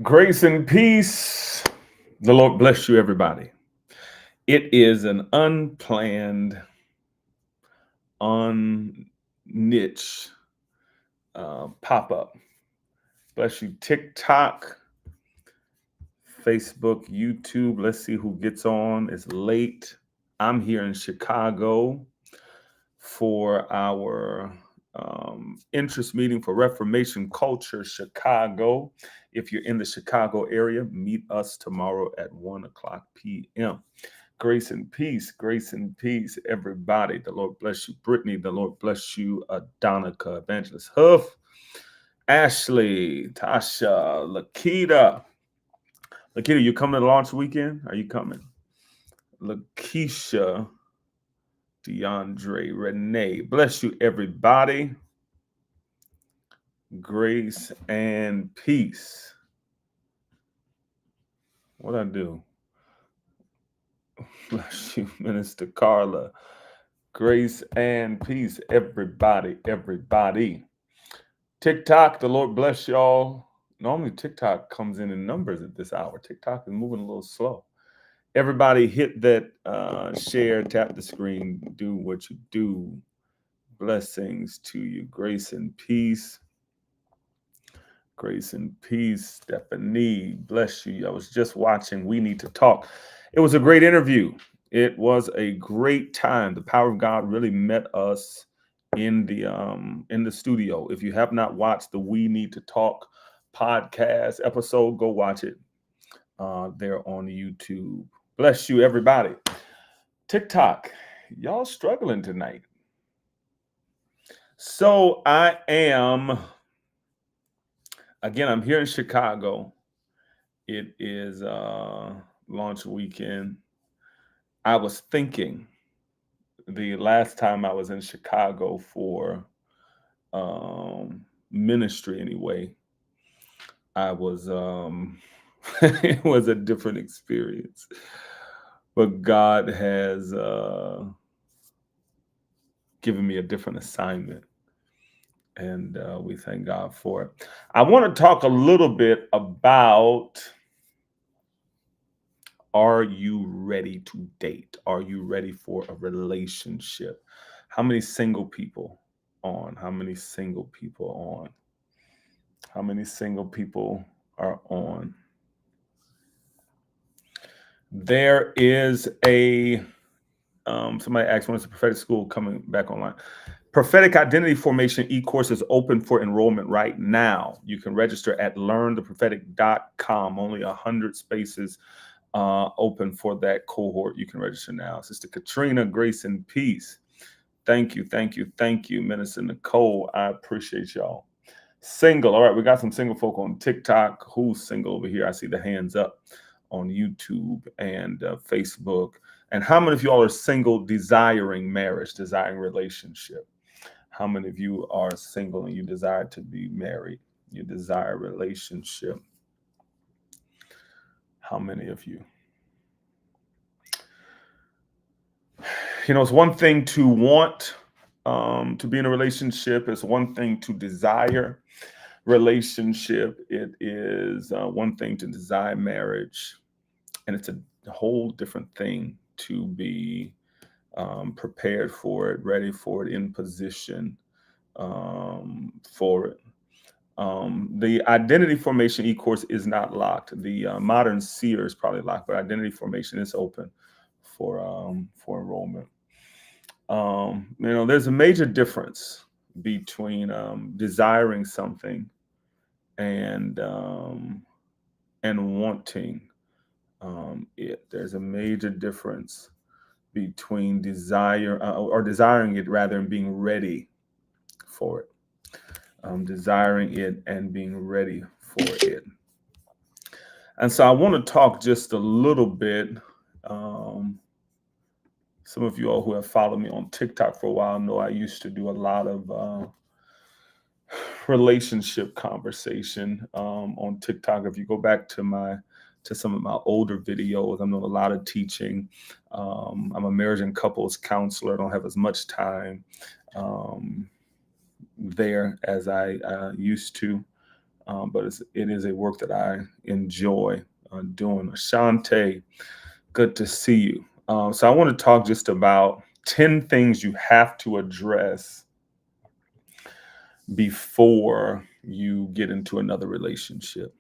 Grace and peace. The Lord bless you, everybody. It is an unplanned, unniche pop up. Bless you, TikTok, Facebook, YouTube. Let's see who gets on. It's late. I'm here in Chicago for our interest meeting for Reformation Culture Chicago. If you're in the Chicago area, meet us tomorrow at 1 o'clock p.m. Grace and peace, everybody. The Lord bless you, Brittany. The Lord bless you, Donica, Evangelist Huff, Ashley, Tasha, Lakita. Lakita, you coming to launch weekend? Are you coming? Lakeisha, DeAndre, Renee. Bless you, everybody. Grace and peace. What I do? Bless you, Minister Carla. Grace and peace, everybody, everybody. TikTok, the Lord bless y'all. Normally TikTok comes in numbers at this hour. TikTok is moving a little slow. Everybody hit that share, tap the screen, do what you do. Blessings to you. Grace and peace. Grace and peace, Stephanie. Bless you. I was just watching We Need to Talk. It was a great interview. It was a great time. The power of God really met us in the studio. If you have not watched the We Need to Talk podcast episode, go watch it. There on YouTube. Bless you, everybody. TikTok, y'all struggling tonight. So I'm here in Chicago. It is launch weekend. I was thinking the last time I was in Chicago for ministry anyway, I was it was a different experience. But God has given me a different assignment. And we thank God for it. I want to talk a little bit about, are you ready to date? Are you ready for a relationship? How many single people on? How many single people on? How many single people are on? There is somebody asked when is the prophetic school coming back online? Prophetic Identity Formation e-course is open for enrollment right now. You can register at learntheprophetic.com. Only 100 spaces open for that cohort. You can register now. Sister Katrina, grace and peace. Thank you, thank you, thank you, Minister Nicole. I appreciate y'all. Single. All right, we got some single folk on TikTok. Who's single over here? I see the hands up on YouTube and Facebook. And how many of y'all are single, desiring marriage, desiring relationship? How many of you are single and you desire to be married? You desire a relationship? How many of you? You know, it's one thing to want to be in a relationship. It's one thing to desire relationship. It is one thing to desire marriage. And it's a whole different thing to be prepared for it, ready for it, in position for it. The identity formation e-course is not locked. The modern seer is probably locked, but identity formation is open for enrollment. You know, there's a major difference between desiring something and wanting it. There's a major difference between desire or desiring it rather and being ready for it. Desiring it and being ready for it. And so I want to talk just a little bit. Some of you all who have followed me on TikTok for a while know I used to do a lot of relationship conversation on TikTok. If you go back to some of my older videos, I'm doing a lot of teaching. I'm a marriage and couples counselor. I don't have as much time there as I used to. but it is a work that I enjoy doing. Ashante, good to see you. So I want to talk just about 10 things you have to address before you get into another relationship.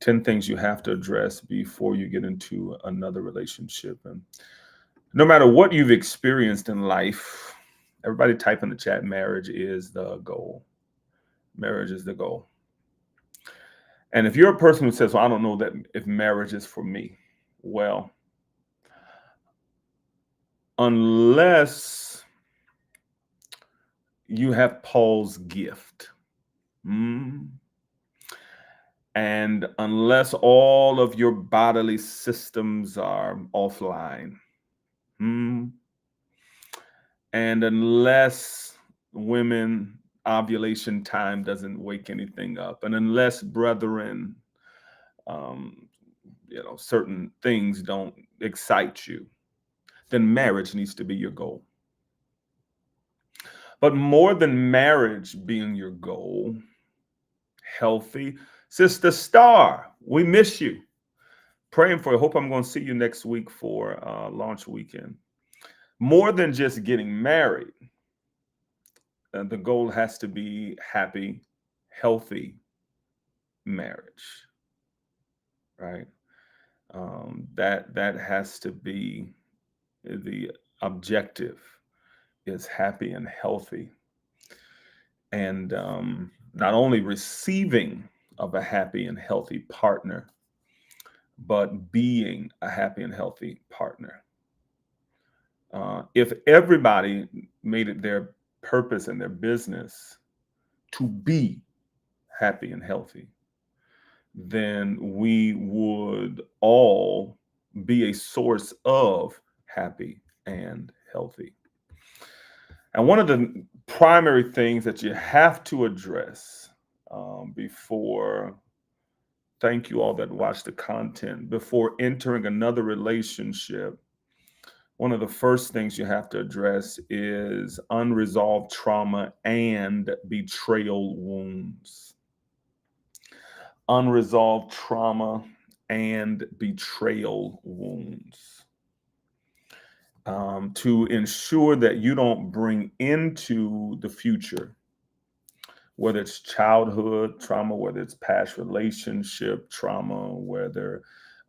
10 things you have to address before you get into another relationship. And no matter what you've experienced in life, everybody type in the chat, marriage is the goal. Marriage is the goal. And if you're a person who says, well, I don't know that if marriage is for me, well, unless you have Paul's gift, and unless all of your bodily systems are offline, and unless women ovulation time doesn't wake anything up, and unless brethren, um, certain things don't excite you, then marriage needs to be your goal. But more than marriage being your goal, healthy, Sister Star, we miss you. Praying for you. Hope I'm going to see you next week for launch weekend. More than just getting married, the goal has to be happy, healthy marriage, right? That has to be the objective, is happy and healthy, and not only receiving of a happy and healthy partner, but being a happy and healthy partner. If everybody made it their purpose and their business to be happy and healthy, then we would all be a source of happy and healthy. And one of the primary things that you have to address before, thank you all that watch the content, before entering another relationship, one of the first things you have to address is unresolved trauma and betrayal wounds. Unresolved trauma and betrayal wounds. To ensure that you don't bring into the future, whether it's childhood trauma, whether it's past relationship trauma, whether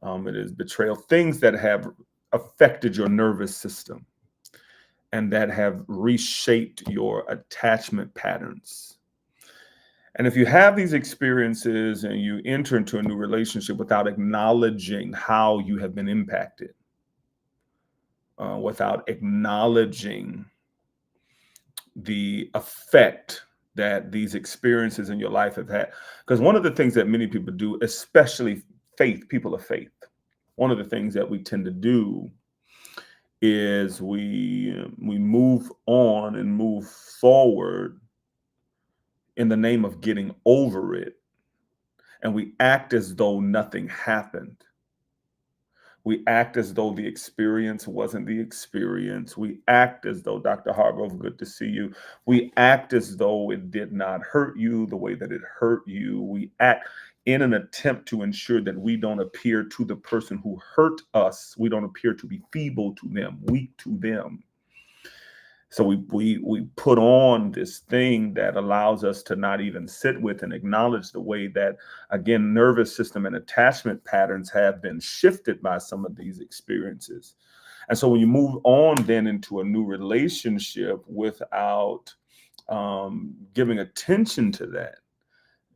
it is betrayal, things that have affected your nervous system and that have reshaped your attachment patterns. And if you have these experiences and you enter into a new relationship without acknowledging how you have been impacted, without acknowledging the effect that these experiences in your life have had. Because one of the things that many people do, especially people of faith, one of the things that we tend to do is we move on and move forward in the name of getting over it. And we act as though nothing happened. We act as though the experience wasn't the experience. We act as though, Dr. Hargrove, good to see you. We act as though it did not hurt you the way that it hurt you. We act in an attempt to ensure that we don't appear to the person who hurt us. We don't appear to be feeble to them, weak to them. So we put on this thing that allows us to not even sit with and acknowledge the way that, again, nervous system and attachment patterns have been shifted by some of these experiences. And so when you move on then into a new relationship without giving attention to that,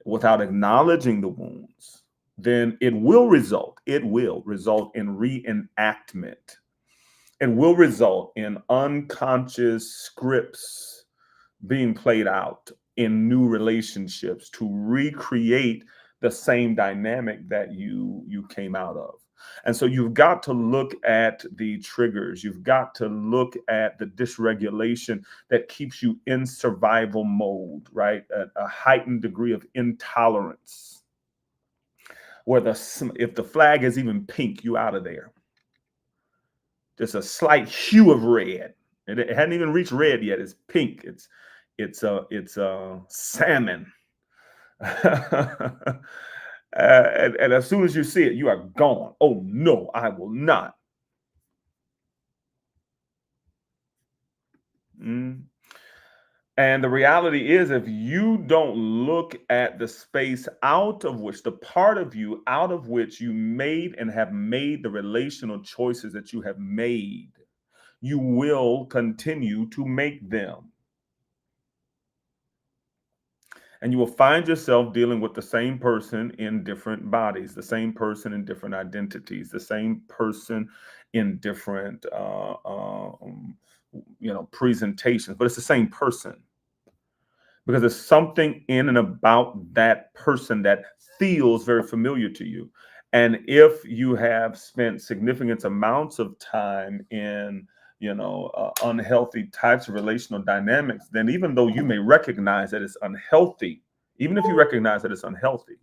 without acknowledging the wounds, then it will result in reenactment. It will result in unconscious scripts being played out in new relationships to recreate the same dynamic that you came out of. And so you've got to look at the triggers. You've got to look at the dysregulation that keeps you in survival mode, right? A heightened degree of intolerance, where if the flag is even pink, you out of there. Just a slight hue of red. It hadn't even reached red yet. It's pink. It's salmon. And as soon as you see it, you are gone. Oh no, I will not. Mm. And the reality is, if you don't look at the space out of which, the part of you out of which you made and have made the relational choices that you have made, you will continue to make them. And you will find yourself dealing with the same person in different bodies, the same person in different identities, the same person in different, presentations, but it's the same person, because there's something in and about that person that feels very familiar to you. And if you have spent significant amounts of time in, unhealthy types of relational dynamics, then even though you may recognize that it's unhealthy, even if you recognize that it's unhealthy,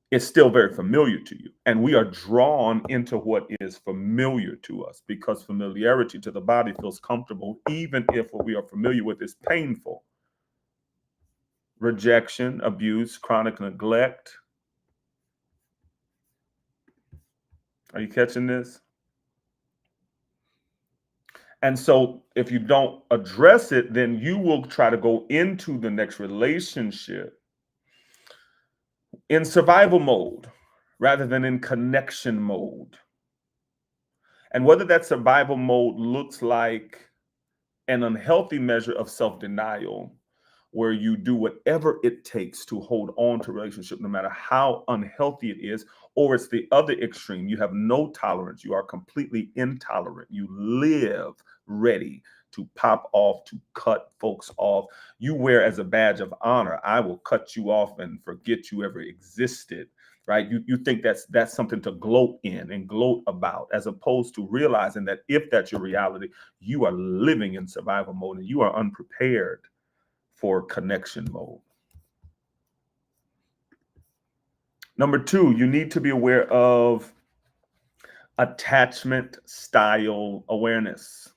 it's still very familiar to you. And we are drawn into what is familiar to us because familiarity to the body feels comfortable, even if what we are familiar with is painful. Rejection, abuse, chronic neglect. Are you catching this? And so if you don't address it, then you will try to go into the next relationship in survival mode rather than in connection mode. And whether that survival mode looks like an unhealthy measure of self-denial, where you do whatever it takes to hold on to a relationship, no matter how unhealthy it is, or it's the other extreme. You have no tolerance. You are completely intolerant. You live ready to pop off, to cut folks off. You wear as a badge of honor, I will cut you off and forget you ever existed. Right? You think that's something to gloat in and gloat about, as opposed to realizing that if that's your reality, you are living in survival mode and you are unprepared for connection mode. Number two, you need to be aware of attachment style awareness.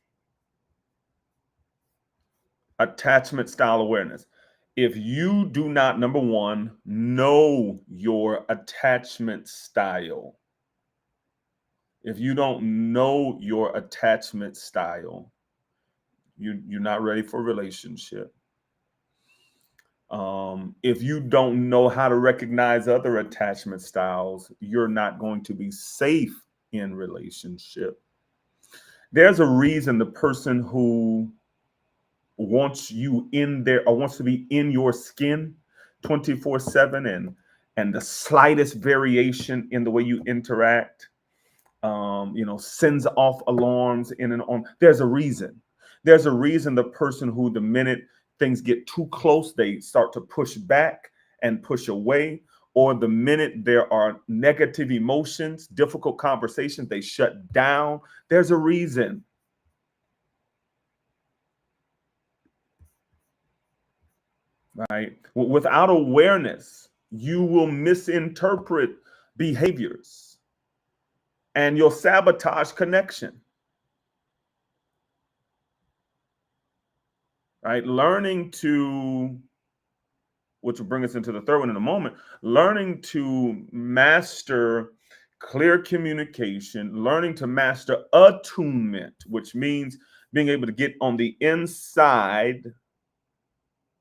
Attachment style awareness. If you do not, number one, know your attachment style, if you don't know your attachment style, you're not ready for a relationship. If you don't know how to recognize other attachment styles, you're not going to be safe in relationship. There's a reason the person who wants you in there or wants to be in your skin 24/7, and the slightest variation in the way you interact, sends off alarms in and on. There's a reason. There's a reason the person who, the minute things get too close, they start to push back and push away, or the minute there are negative emotions, difficult conversations, they shut down. There's a reason. Right? Without awareness, you will misinterpret behaviors and you'll sabotage connection. Right? Learning to, which will bring us into the third one in a moment, learning to master clear communication, learning to master attunement, which means being able to get on the inside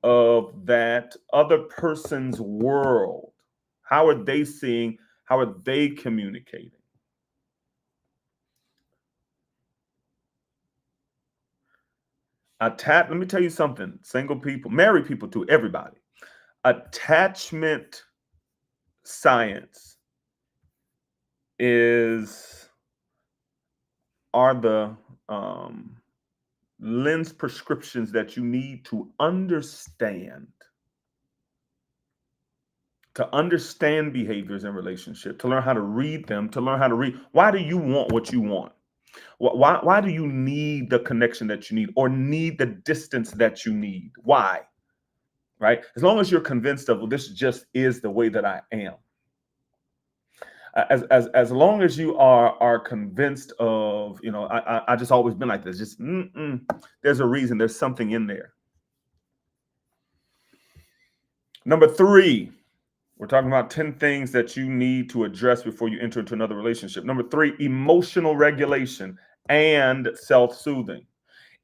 of that other person's world. How are they seeing? How are they communicating? Let me tell you something, single people, married people too, everybody. Attachment science is are the lens prescriptions that you need to understand behaviors in relationship, to learn how to read them, to learn how to read. Why do you want what you want? Why do you need the connection that you need, or need the distance that you need? Why? Right? As long as you're convinced of, well, this just is the way that I am. As long as you are convinced of, I just always been like this. Just there's a reason. There's something in there. Number 3, we're talking about 10 things that you need to address before you enter into another relationship. Number 3, emotional regulation and self-soothing.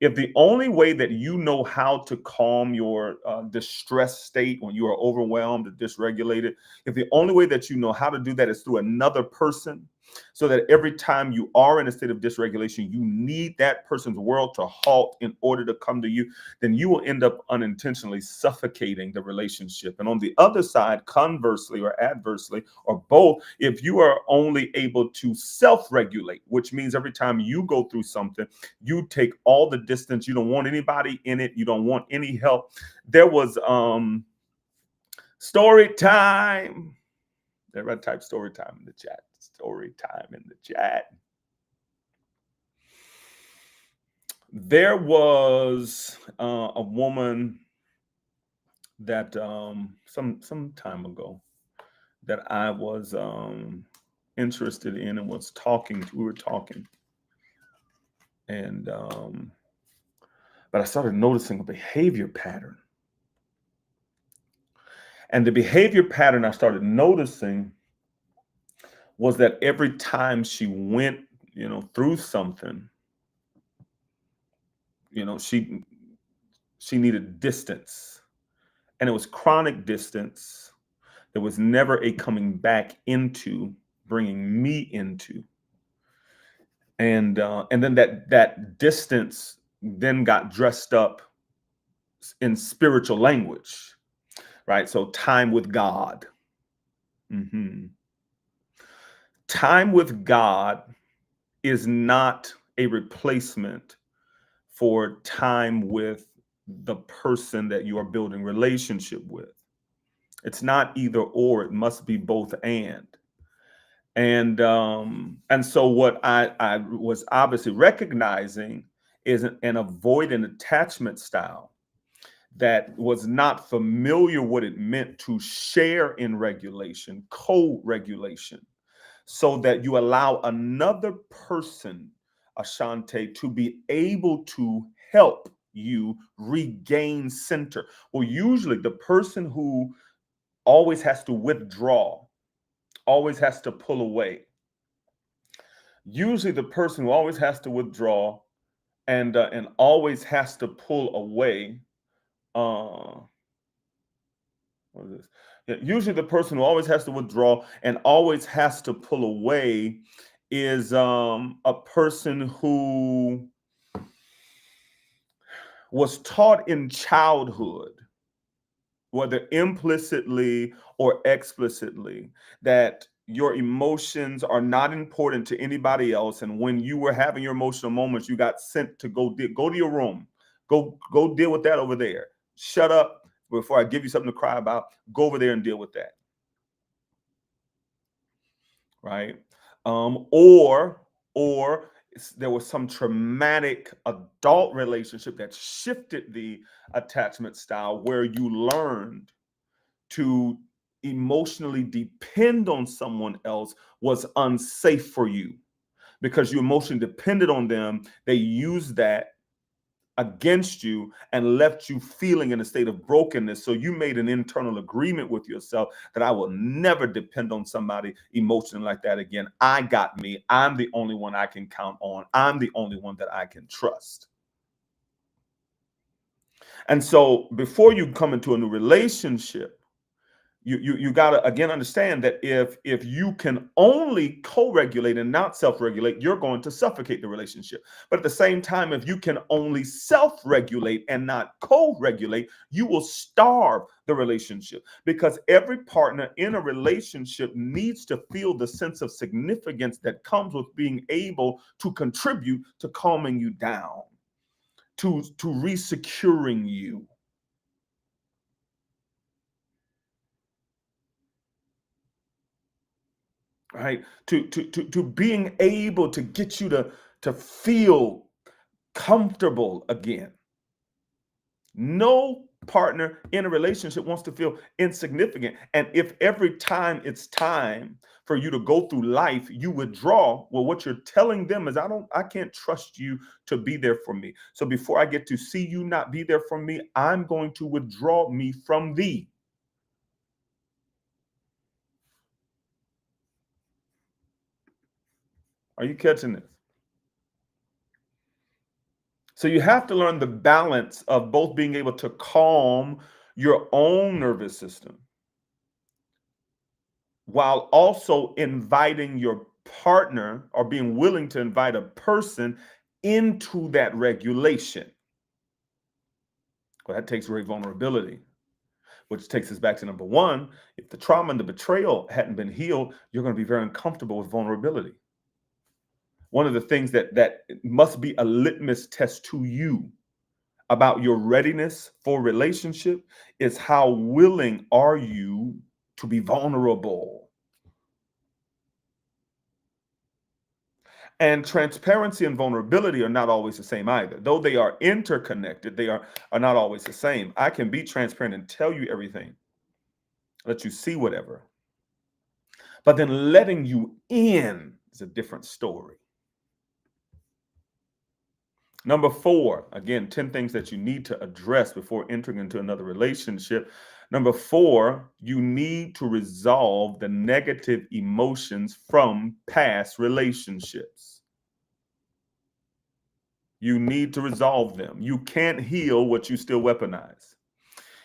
If the only way that you know how to calm your distressed state when you are overwhelmed or dysregulated, if the only way that you know how to do that is through another person, so that every time you are in a state of dysregulation, you need that person's world to halt in order to come to you, then you will end up unintentionally suffocating the relationship. And on the other side, conversely or adversely, or both, if you are only able to self-regulate, which means every time you go through something, you take all the distance, you don't want anybody in it, you don't want any help. There was story time. Everybody type story time in the chat. Story time in the chat. There was a woman that some time ago that I was interested in and was talking to. We were talking, and but I started noticing a behavior pattern. And the behavior pattern I started noticing was that every time she went, through something, she needed distance, and it was chronic distance. There was never a coming back into, bringing me into, and then that distance then got dressed up in spiritual language, right? So time with God. Time with God is not a replacement for time with the person that you are building relationship with. It's not either or, it must be both and. And so what I was obviously recognizing is an avoidant attachment style that was not familiar what it meant to share in regulation, co-regulation, so that you allow another person, Ashante, to be able to help you regain center. Well, usually the person who always has to withdraw, always has to pull away. Usually the person who always has to withdraw and always has to pull away. What is this? Yeah, usually the person who always has to withdraw and always has to pull away is a person who was taught in childhood, whether implicitly or explicitly, that your emotions are not important to anybody else. And when you were having your emotional moments, you got sent to go to your room, go deal with that over there. Shut up before I give you something to cry about. Go over there and deal with that. Right? Or there was some traumatic adult relationship that shifted the attachment style where you learned to emotionally depend on someone else was unsafe for you because you emotionally depended on them. They used that against you and left you feeling in a state of brokenness. So you made an internal agreement with yourself that I will never depend on somebody emotionally like that again. I got me. I'm the only one I can count on. I'm the only one that I can trust. And so before you come into a new relationship, you got to again understand that if you can only co-regulate and not self-regulate, you're going to suffocate the relationship. But at the same time, if you can only self-regulate and not co-regulate, you will starve the relationship, because every partner in a relationship needs to feel the sense of significance that comes with being able to contribute to calming you down, to resecuring you. Right, to being able to get you to feel comfortable again. No partner in a relationship wants to feel insignificant. And if every time it's time for you to go through life, you withdraw, well, what you're telling them is, I can't trust you to be there for me. So before I get to see you not be there for me, I'm going to withdraw me from thee. Are you catching this? So you have to learn the balance of both being able to calm your own nervous system while also inviting your partner, or being willing to invite a person into that regulation. Well, that takes great vulnerability, which takes us back to number one. If the trauma and the betrayal hadn't been healed, you're going to be very uncomfortable with vulnerability. One of the things that must be a litmus test to you about your readiness for relationship is how willing are you to be vulnerable. And transparency and vulnerability are not always the same either. Though they are interconnected, they are not always the same. I can be transparent and tell you everything, let you see whatever. But then letting you in is a different story. Number 4, again, 10 things that you need to address before entering into another relationship. Number 4, you need to resolve the negative emotions from past relationships. You need to resolve them. You can't heal what you still weaponize.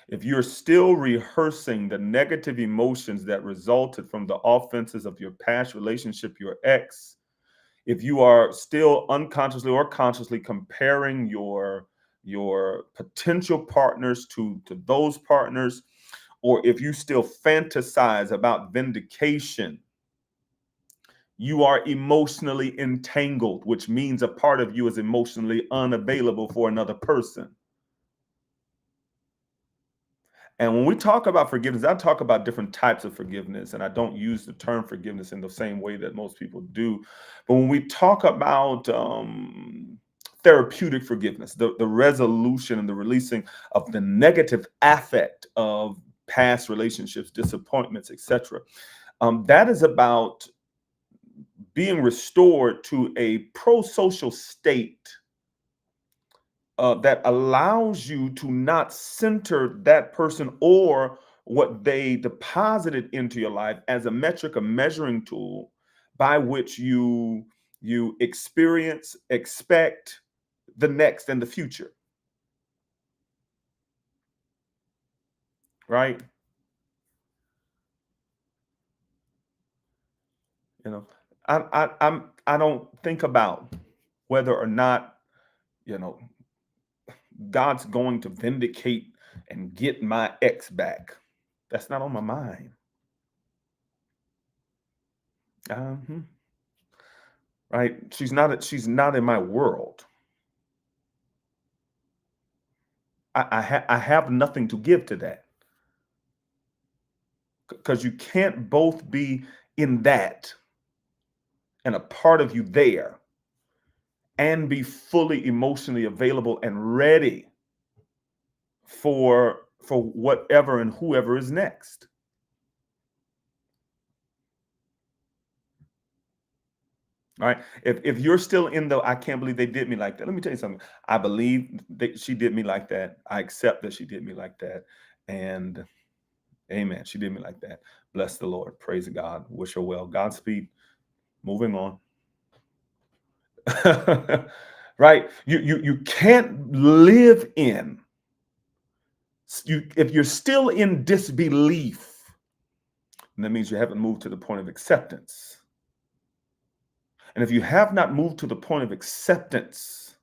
If you're still rehearsing the negative emotions that resulted from the offenses of your past relationship, your ex, if you are still unconsciously or consciously comparing your potential partners to those partners, or if you still fantasize about vindication, you are emotionally entangled, which means a part of you is emotionally unavailable for another person. And when we talk about forgiveness, I talk about different types of forgiveness, and I don't use the term forgiveness in the same way that most people do. But when we talk about therapeutic forgiveness, the resolution and the releasing of the negative affect of past relationships, disappointments, etc., that is about being restored to a pro-social state that allows you to not center that person or what they deposited into your life as a metric, a measuring tool by which you experience, expect the next and the future, right? You know, I don't think about whether or not, you know, God's going to vindicate and get my ex back. That's not on my mind. Uh-huh. Right? She's not in my world. I have nothing to give to that, because you can't both be in that and a part of you there and be fully emotionally available and ready for whatever and whoever is next. All right. If you're still in the I can't believe they did me like that. Let me tell you something. I believe that she did me like that. I accept that she did me like that. And amen. She did me like that. Bless the Lord. Praise God. Wish her well. Godspeed. Moving on. Right? You can't live in if you're still in disbelief, that means you haven't moved to the point of acceptance. And if you have not moved to the point of acceptance,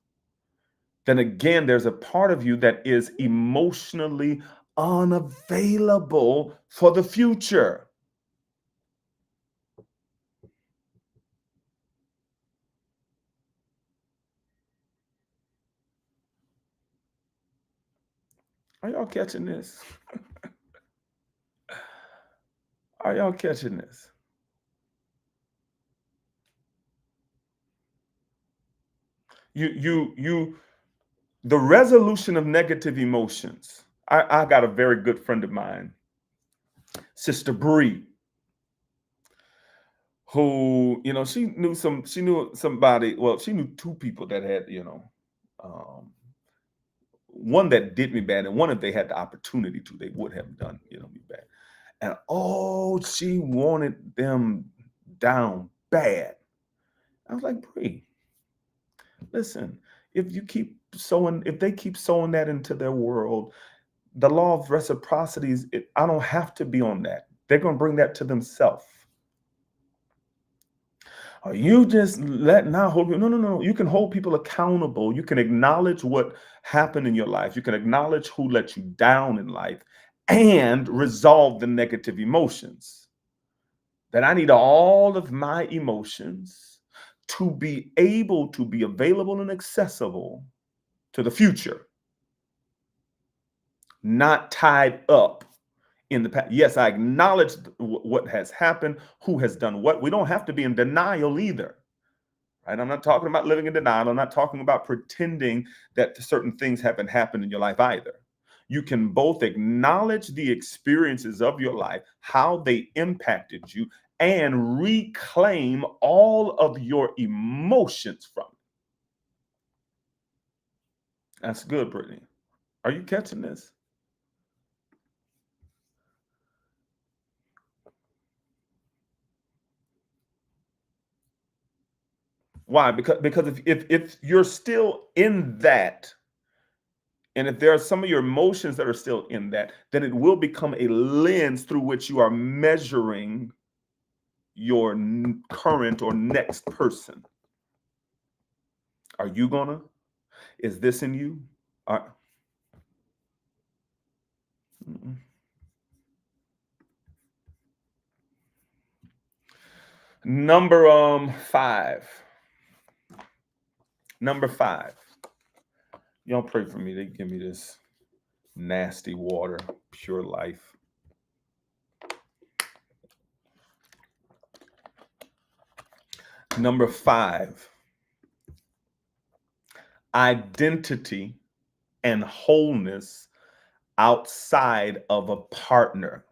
then again, there's a part of you that is emotionally unavailable for the future. Are y'all catching this? Are y'all catching this? You the resolution of negative emotions. I got a very good friend of mine, Sister Bree, who, she knew somebody, well, she knew two people that had, um, one that did me bad, and one, if they had the opportunity to, they would have done, me bad. And oh, she wanted them down bad. I was like, Bree, listen, if they keep sowing that into their world, the law of reciprocity is, I don't have to be on that. They're going to bring that to themselves. Are you just letting not hold people? No, no, no. You can hold people accountable. You can acknowledge what happened in your life. You can acknowledge who let you down in life and resolve the negative emotions. That I need all of my emotions to be able to be available and accessible to the future, not tied up in the past. Yes, I acknowledge what has happened, who has done what. We don't have to be in denial either. Right? I'm not talking about living in denial. I'm not talking about pretending that certain things haven't happened in your life either. You can both acknowledge the experiences of your life, how they impacted you, and reclaim all of your emotions from it. That's good, Brittany. Are you catching this? Why? Because if you're still in that, and if there are some of your emotions that are still in that, then it will become a lens through which you are measuring your current or next person. Are you gonna? Is this in you? Are, number 5. Number 5. Y'all pray for me. They give me this nasty water, pure life. Number 5. Identity and wholeness outside of a partner.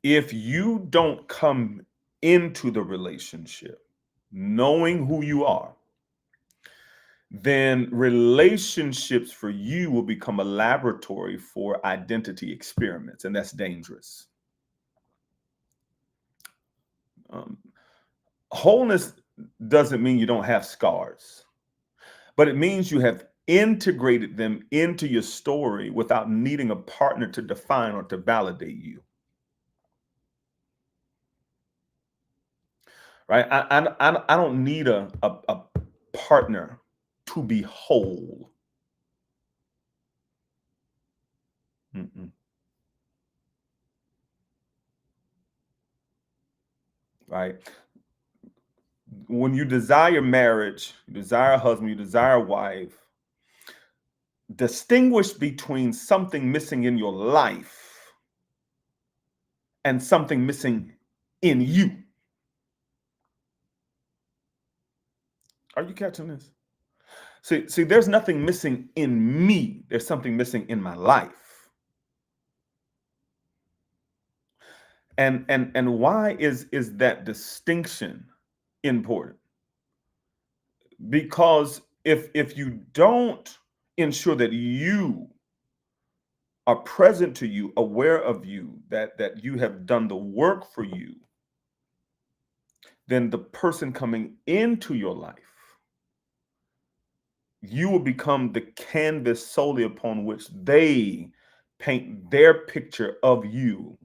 If you don't come into the relationship knowing who you are, then relationships for you will become a laboratory for identity experiments, and that's dangerous. Um, Wholeness doesn't mean you don't have scars, but it means you have integrated them into your story without needing a partner to define or to validate you. Right? I don't need a partner to be whole. Mm-mm. Right? When you desire marriage, you desire a husband, you desire a wife, distinguish between something missing in your life and something missing in you. Are you catching this? See, there's nothing missing in me. There's something missing in my life. And why is that distinction important? Because if you don't ensure that you are present to you, aware of you, that you have done the work for you, then the person coming into your life, you will become the canvas solely upon which they paint their picture of you.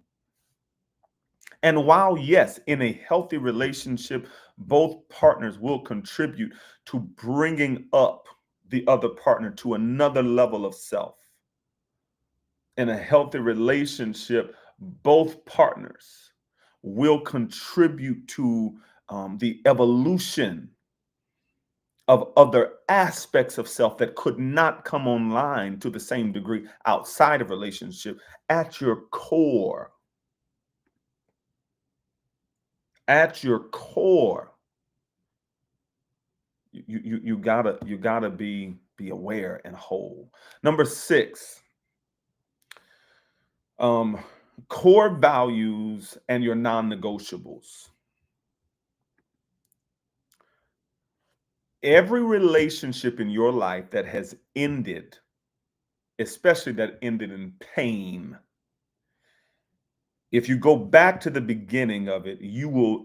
And while, yes, in a healthy relationship, both partners will contribute to bringing up the other partner to another level of self. In a healthy relationship, both partners will contribute to the evolution of other aspects of self that could not come online to the same degree outside of relationship. At your core, at your core, you gotta be aware and whole. Number 6, core values and your non-negotiables. Every relationship in your life that has ended, especially that ended in pain, If you go back to the beginning of it,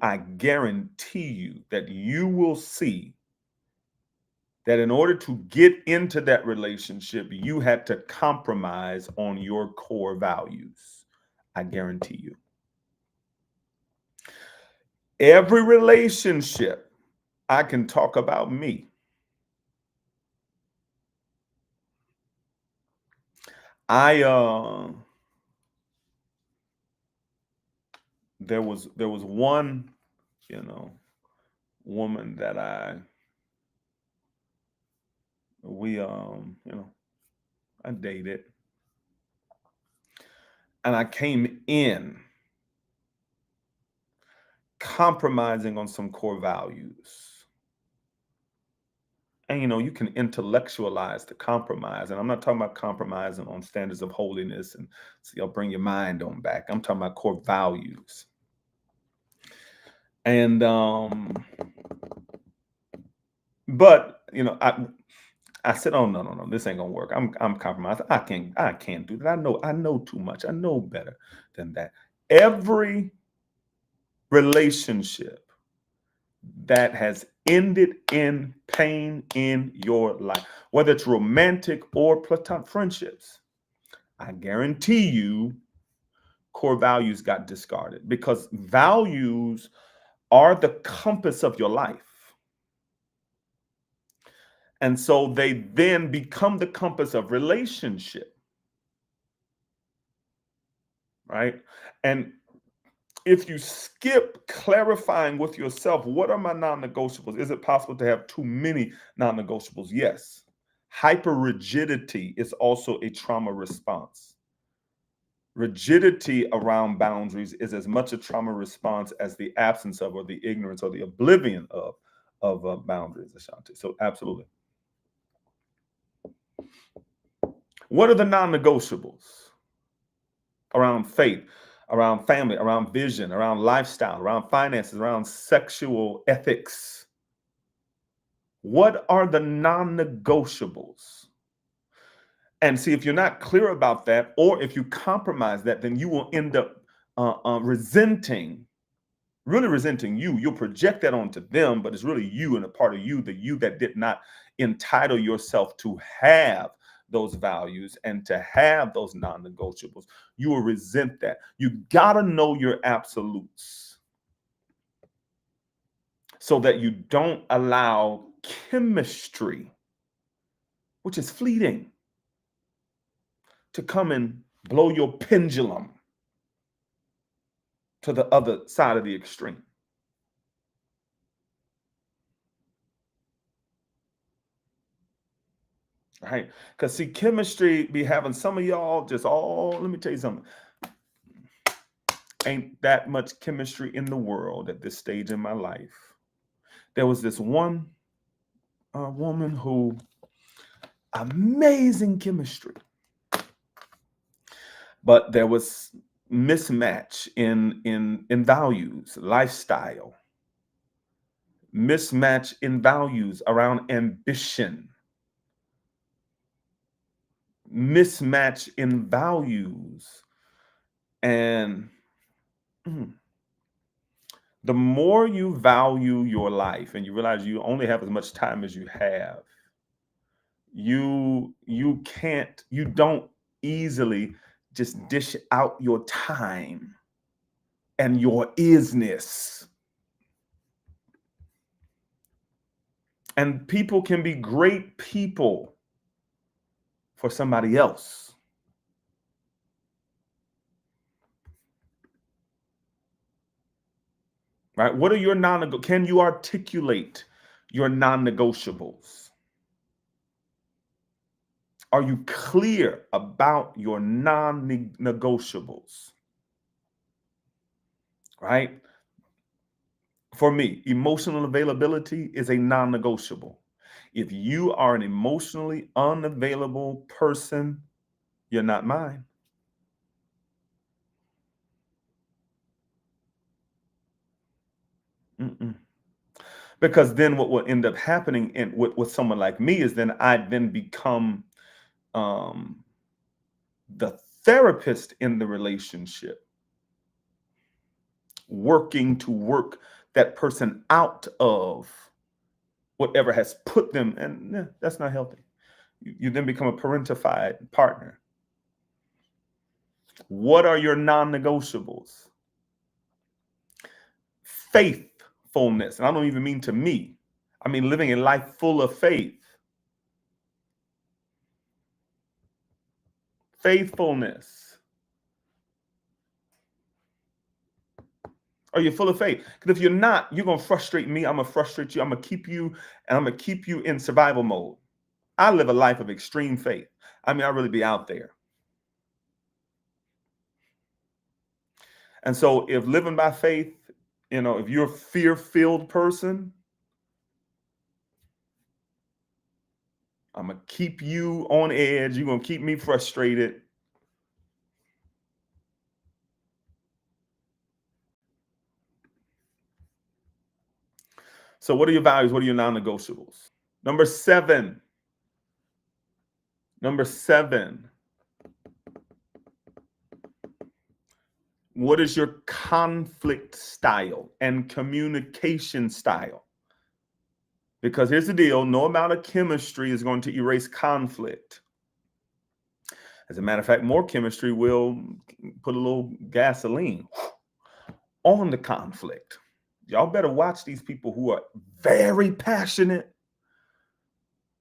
I guarantee you that you will see that in order to get into that relationship, you had to compromise on your core values. I guarantee you. Every relationship, I can talk about me. There was one, woman that I dated, and I came in compromising on some core values. And you can intellectualize the compromise. And I'm not talking about compromising on standards of holiness and bring your mind on back. I'm talking about core values. And but I said, oh no, this ain't gonna work. I'm compromised. I can't do that. I know too much. I know better than that. Every relationship that has ended in pain in your life, whether it's romantic or platonic friendships, I guarantee you core values got discarded, because values are the compass of your life. And so they then become the compass of relationship, right? And if you skip clarifying with yourself, what are my non-negotiables? Is it possible to have too many non-negotiables? Yes. Hyper-rigidity is also a trauma response. Rigidity around boundaries is as much a trauma response as the absence of, or the ignorance, or the oblivion of boundaries, Ashanti. So absolutely. What are the non-negotiables around faith, around family, around vision, around lifestyle, around finances, around sexual ethics? What are the non-negotiables? And see, if you're not clear about that, or if you compromise that, then you will end up really resenting you. You'll project that onto them, but it's really you, and a part of you, the you that did not entitle yourself to have those values and to have those non-negotiables. You will resent that. You gotta know your absolutes so that you don't allow chemistry, which is fleeting, to come and blow your pendulum to the other side of the extreme. Right? Because see, chemistry be having some of y'all let me tell you something. Ain't that much chemistry in the world at this stage in my life. There was this one woman who, amazing chemistry, but there was mismatch in values, lifestyle, mismatch in values around ambition, mismatch in values. And the more you value your life and you realize you only have as much time as you have, you don't easily just dish out your time and your isness. And people can be great people for somebody else. Right? What are your non-negotiables? Can you articulate your non-negotiables? Are you clear about your non-negotiables? Right? For me, emotional availability is a non-negotiable. If you are an emotionally unavailable person, you're not mine. Because then what will end up happening with someone like me is then I then become the therapist in the relationship. working to work that person out of whatever has put them, and that's not healthy. You then become a parentified partner. What are your non-negotiables? Faithfulness. And I don't even mean to me. I mean living a life full of faith. Faithfulness. Are you full of faith? Because if you're not, you're going to frustrate me. I'm going to frustrate you. I'm going to keep you, and I'm going to keep you in survival mode. I live a life of extreme faith. I mean, I really be out there. And so if living by faith, if you're a fear-filled person, I'm going to keep you on edge. You're going to keep me frustrated. So what are your values? What are your non-negotiables? Number seven. What is your conflict style and communication style? Because here's the deal, no amount of chemistry is going to erase conflict. As a matter of fact, more chemistry will put a little gasoline on the conflict. Y'all better watch these people who are very passionate,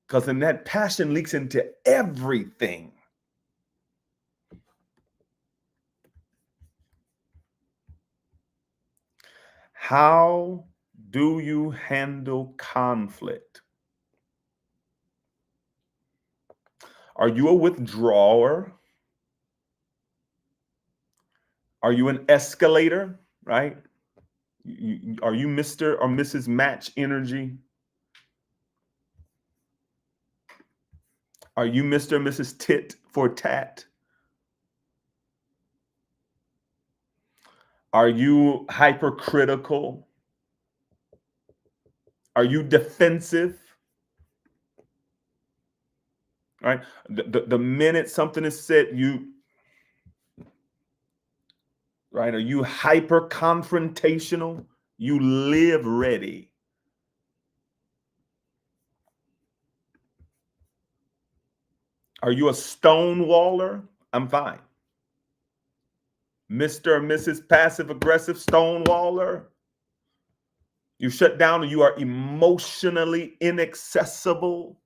because then that passion leaks into everything. How do you handle conflict? Are you a withdrawer? Are you an escalator, right? Are you Mr. or Mrs. Match Energy? Are you Mr. or Mrs. Tit for Tat? Are you hypercritical? Are you defensive? Right? The minute something is said, right? Are you hyper confrontational? You live ready. Are you a stonewaller? I'm fine. Mr. or Mrs. Passive Aggressive Stonewaller? You shut down and you are emotionally inaccessible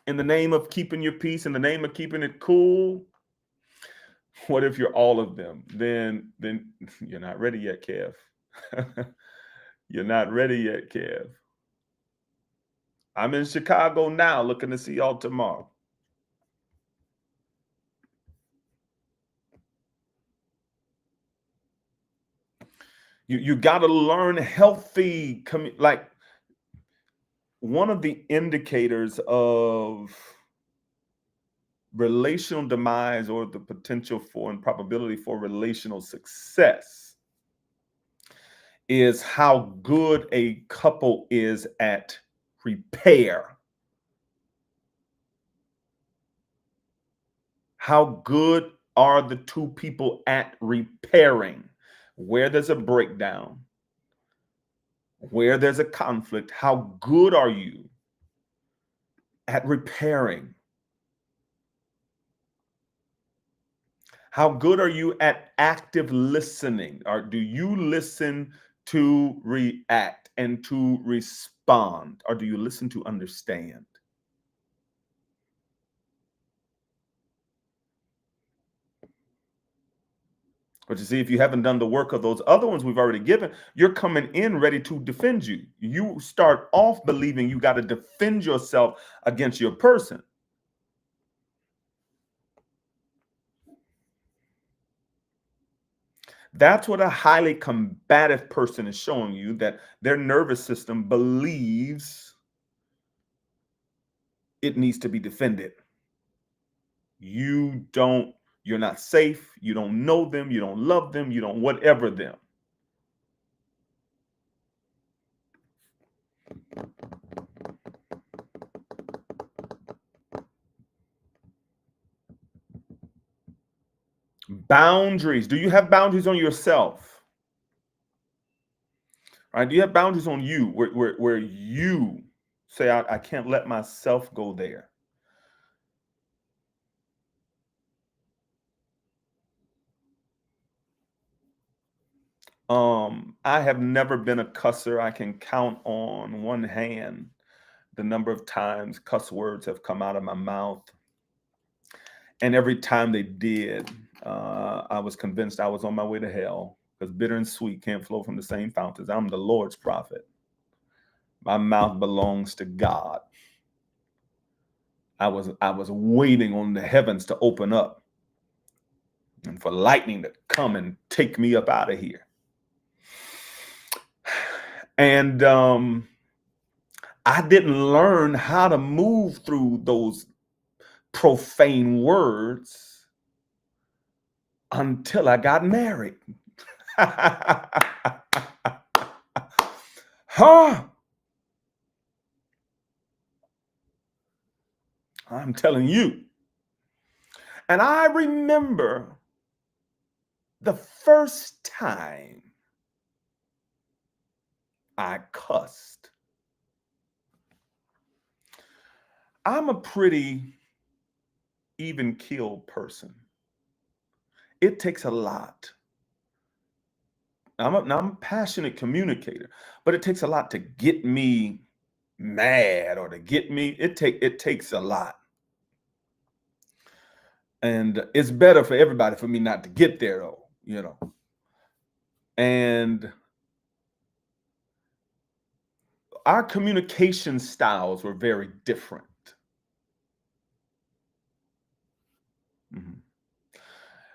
in the name of keeping your peace, in the name of keeping it cool. What if you're all of them? Then you're not ready yet, Kev. You're not ready yet, Kev. I'm in Chicago now, looking to see y'all tomorrow. You got to learn healthy, like one of the indicators of relational demise, or the potential for and probability for relational success, is how good a couple is at repair. How good are the two people at repairing? Where there's a breakdown, where there's a conflict, how good are you at repairing? How good are you at active listening? Or do you listen to react and to respond? Or do you listen to understand? But you see, if you haven't done the work of those other ones we've already given, you're coming in ready to defend you. You start off believing you got to defend yourself against your person. That's what a highly combative person is showing you, that their nervous system believes it needs to be defended. You're not safe. You don't know them. You don't love them. You don't whatever them. Boundaries. Do you have boundaries on yourself? Right? Do you have boundaries on you where you say, I can't let myself go there? I have never been a cusser. I can count on one hand the number of times cuss words have come out of my mouth. And every time they did, I was convinced I was on my way to hell, because bitter and sweet can't flow from the same fountains. I'm the Lord's prophet. My mouth belongs to God. I was waiting on the heavens to open up and for lightning to come and take me up out of here. And I didn't learn how to move through those profane words until I got married. Huh? I'm telling you. And I remember the first time I cussed. I'm a pretty even-keeled person. It takes a lot. I'm a passionate communicator, but it takes a lot to get me mad or to get me. It takes a lot. And it's better for everybody for me not to get there, though. And our communication styles were very different.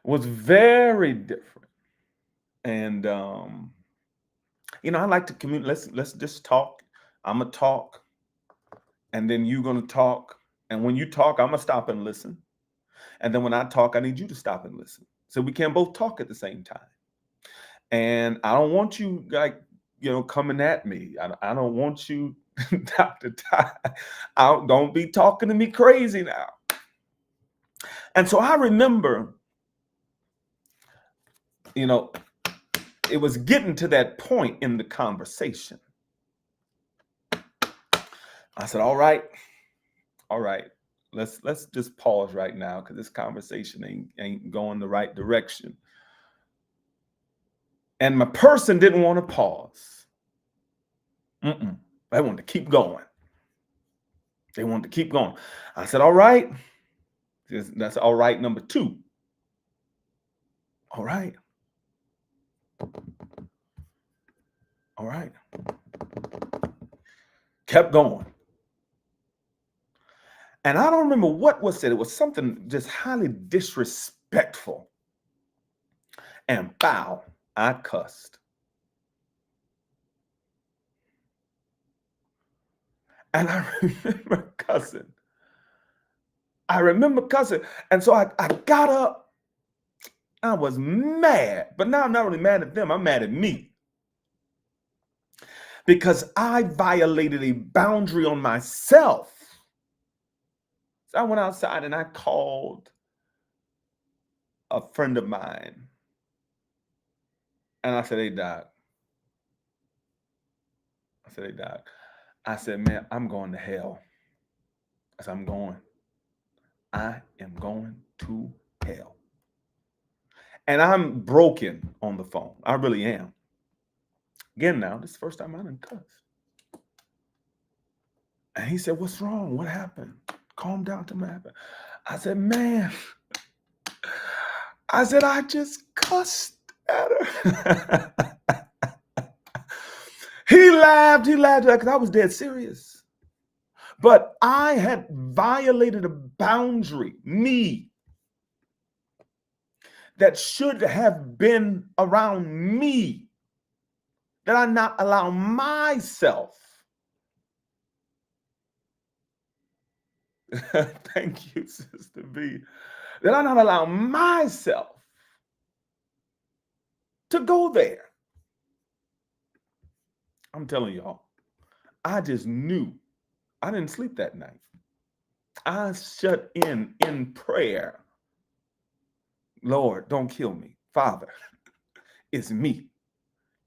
Was very different. And I like to communicate. Let's just talk. I'm gonna talk, and then you're gonna talk. And when you talk, I'm gonna stop and listen. And then when I talk, I need you to stop and listen, so we can both talk at the same time. And I don't want you coming at me. I don't want you Dr. Ty. Don't be talking to me crazy now. And so I remember, it was getting to that point in the conversation. I said, all right, let's just pause right now, because this conversation ain't going the right direction. And my person didn't want to pause. They wanted to keep going. I said, all right. That's all right, number 2. All right. Kept going. And I don't remember what was said. It was something just highly disrespectful. And bow, I cussed. And I remember cussing. And so I got up. I was mad. But now I'm not really mad at them. I'm mad at me. Because I violated a boundary on myself. So I went outside and I called a friend of mine. And I said, hey, Doc. I said, man, I'm going to hell. I said, I am going to hell. And I'm broken on the phone. I really am. Again, now, this is the first time I done cussed. And he said, what's wrong? What happened? Calm down, tell me what happened. I said, man, I just cussed at her. He laughed because I was dead serious. But I had violated a boundary, me, that should have been around me, that I not allow myself. Thank you, Sister B. That I not allow myself to go there. I'm telling y'all, I just knew. I didn't sleep that night. I shut in prayer. Lord, don't kill me. Father, it's me.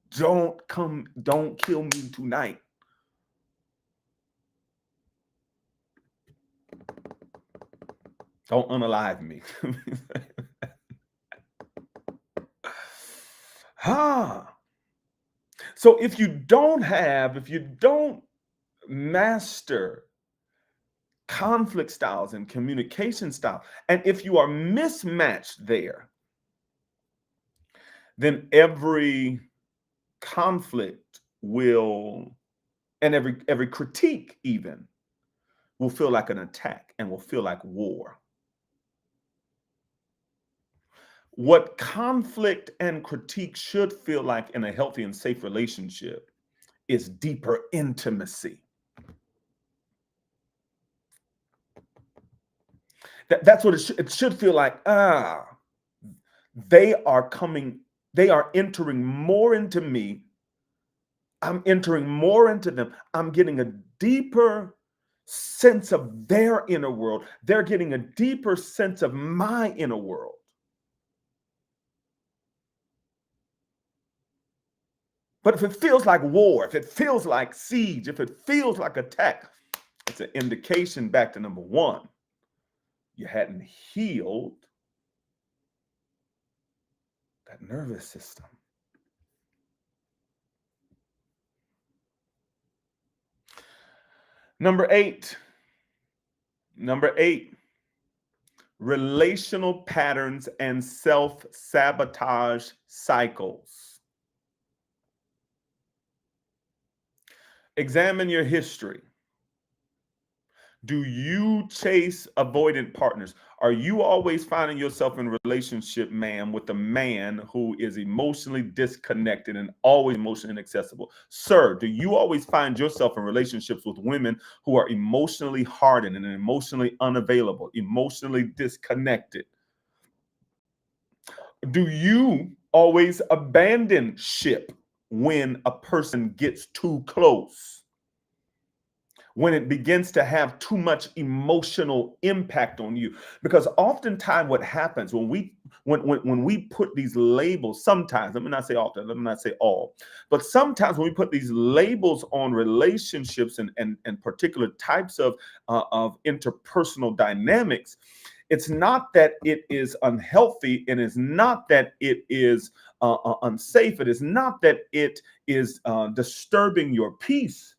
Don't kill me tonight. Don't unalive me. So if you don't master conflict styles and communication style, and if you are mismatched there, then every conflict will, and every critique even, will feel like an attack and will feel like war. What conflict and critique should feel like in a healthy and safe relationship is deeper intimacy. That's what it should feel like. They are entering more into me. I'm entering more into them. I'm getting a deeper sense of their inner world. They're getting a deeper sense of my inner world. But if it feels like war, if it feels like siege, if it feels like attack, it's an indication back to number one. You hadn't healed that nervous system. Number eight, relational patterns and self-sabotage cycles. Examine your history. Do you chase avoidant partners? Are you always finding yourself in a relationship, ma'am, with a man who is emotionally disconnected and always emotionally inaccessible? Sir, do you always find yourself in relationships with women who are emotionally hardened and emotionally unavailable, emotionally disconnected? Do you always abandon ship when a person gets too close? When it begins to have too much emotional impact on you? Because oftentimes what happens when we put these labels, sometimes, let me not say often, let me not say all, but sometimes when we put these labels on relationships and particular types of interpersonal dynamics, it's not that it is unhealthy, and it's not that it is unsafe, it is not that it is disturbing your peace.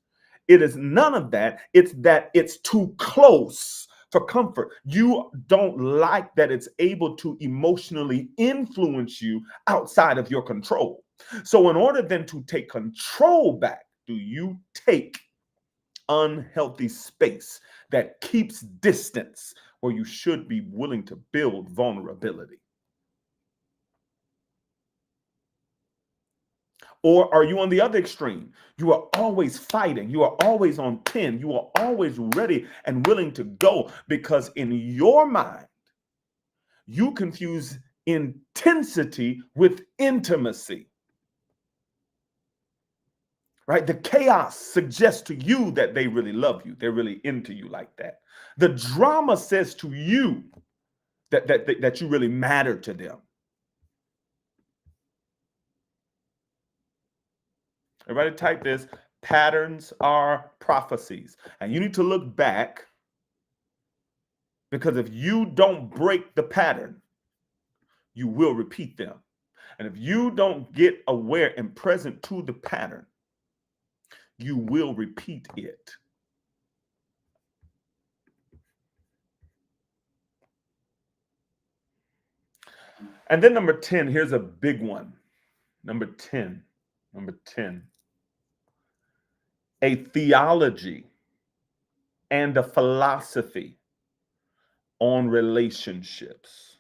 It is none of that. It's that it's too close for comfort. You don't like that it's able to emotionally influence you outside of your control. So in order then to take control back, do you take unhealthy space that keeps distance where you should be willing to build vulnerability? Or are you on the other extreme? You are always fighting. You are always on 10. You are always ready and willing to go because in your mind, you confuse intensity with intimacy. Right? The chaos suggests to you that they really love you. They're really into you like that. The drama says to you that you really matter to them. Everybody type this. Patterns are prophecies. And you need to look back, because if you don't break the pattern, you will repeat them. And if you don't get aware and present to the pattern, you will repeat it. And then number 10, here's a big one. Number 10. A theology and a philosophy on relationships.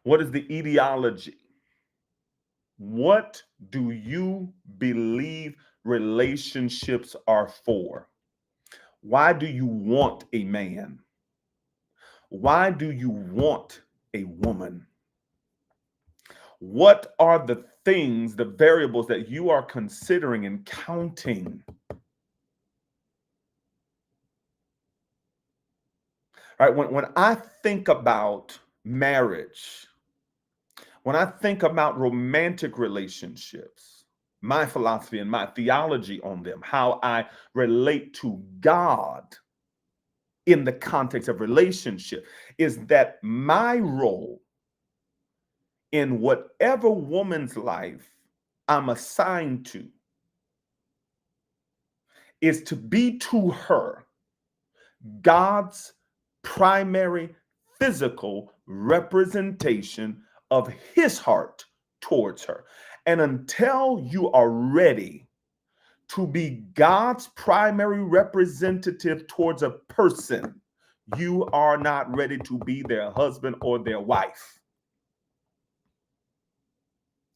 What is the etiology? What do you believe relationships are for? Why do you want a man? Why do you want a woman? What are the things, the variables that you are considering and counting? right? When I think about marriage, when I think about romantic relationships, my philosophy and my theology on them, how I relate to God in the context of relationship, is that my role in whatever woman's life I'm assigned to is to be to her God's primary physical representation of his heart towards her. And until you are ready to be God's primary representative towards a person, you are not ready to be their husband or their wife.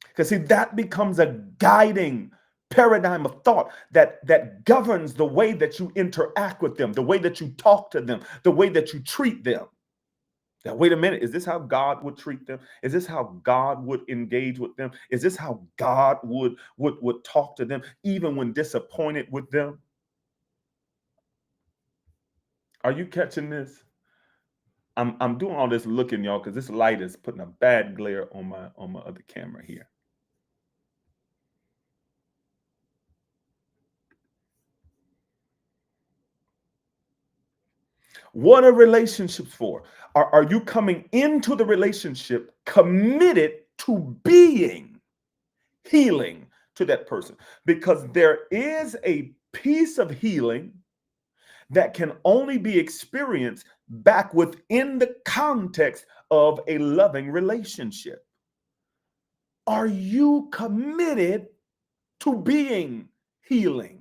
Because see, that becomes a guiding paradigm of thought that governs the way that you interact with them, the way that you talk to them, the way that you treat them. Now, wait a minute, is this how God would treat them? Is this how God would engage with them? Is this how God would talk to them, even when disappointed with them? Are you catching this? I'm doing all this looking, y'all, because this light is putting a bad glare on my other camera here. What are relationships for? Are you coming into the relationship committed to being healing to that person? Because there is a piece of healing that can only be experienced back within the context of a loving relationship. Are you committed to being healing?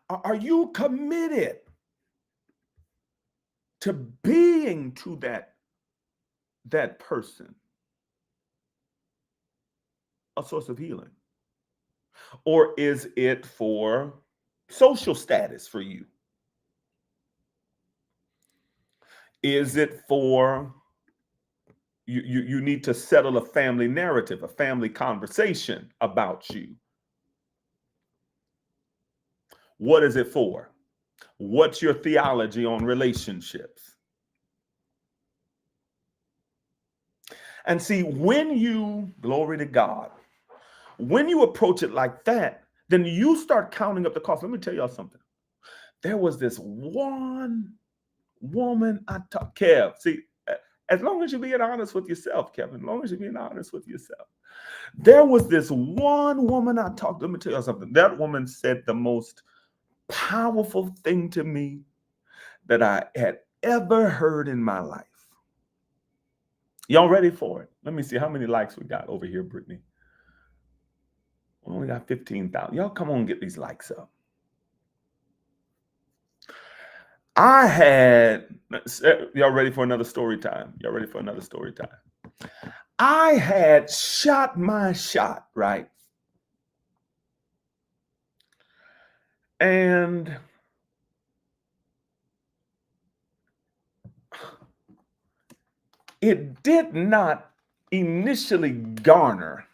Are you committed to being to that person a source of healing? Or is it for social status for you? Is it for you need to settle a family narrative, a family conversation about you? What is it for? What's your theology on relationships? And see, when you, glory to God, when you approach it like that, then you start counting up the cost. Let me tell y'all something. There was this one woman I talked, Kev. See, as long as you're being honest with yourself, Kevin, as long as you're being honest with yourself. There was this one woman I talked to. Let me tell you something. That woman said the most powerful thing to me that I had ever heard in my life. Y'all ready for it? Let me see how many likes we got over here, Brittany. We only got 15,000. Y'all come on and get these likes up. I had, y'all ready for another story time? Y'all ready for another story time? I had shot my shot, right? And it did not initially garner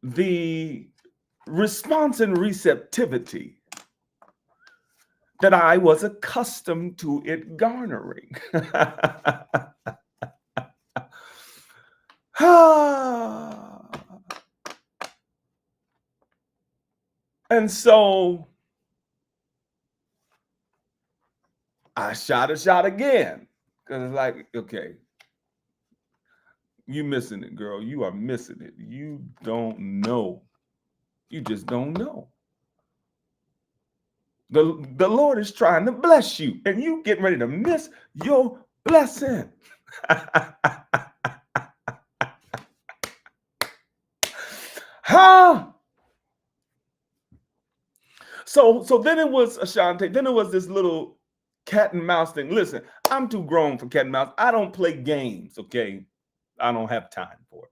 the response and receptivity that I was accustomed to it garnering. And so I shot a shot again. Because it's like, okay, you missing it, girl. You are missing it. You don't know. You just don't know. The Lord is trying to bless you, and you getting ready to miss your blessing. Huh? So then it was Ashante. Then it was this little cat and mouse thing. Listen, I'm too grown for cat and mouse. I don't play games, okay? I don't have time for it.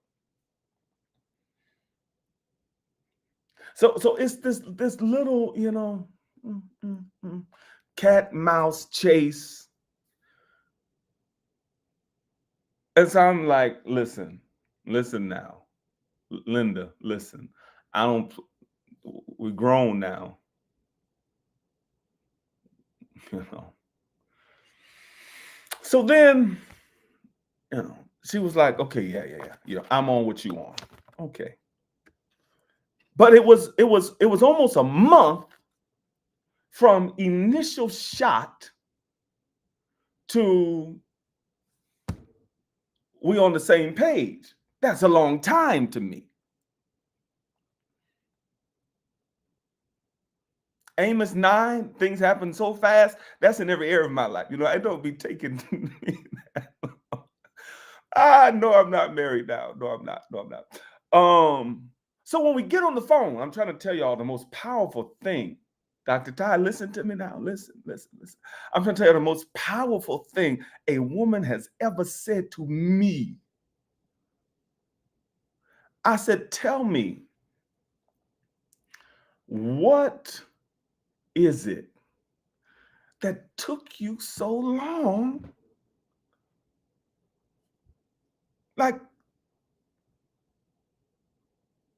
So it's this little, cat mouse chase. And so I'm like, listen now, Linda, listen. I don't. we're grown now, you know. So then, she was like, okay, yeah. I'm on what you on. Okay. But it was almost a month from initial shot to we on the same page. That's a long time to me. Amos 9, things happen so fast. That's in every area of my life. I don't be taking. No, I'm not married now. No, I'm not. No, I'm not. So when we get on the phone, I'm trying to tell y'all the most powerful thing. Dr. Ty, listen to me now. Listen. I'm trying to tell you the most powerful thing a woman has ever said to me. I said, tell me, what is it that took you so long? Like,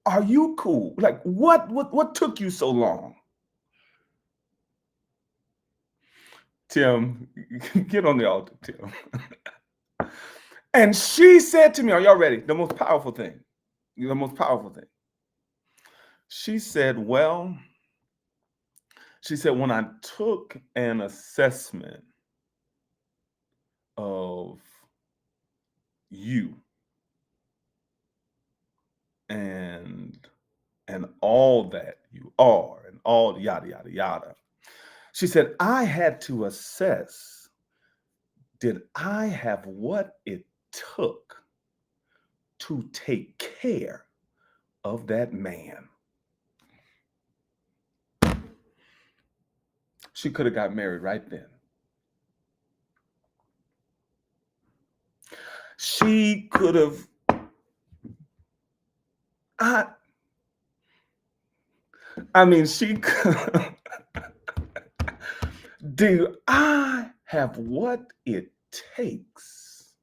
are you cool? Like, what took you so long? Tim, get on the altar, Tim. And she said to me, are y'all ready? The most powerful thing. The most powerful thing. She said, when I took an assessment of you and all that you are and all yada, yada, yada. She said, I had to assess, did I have what it took to take care of that man? She could have got married right then. She could have, she could. Do I have what it takes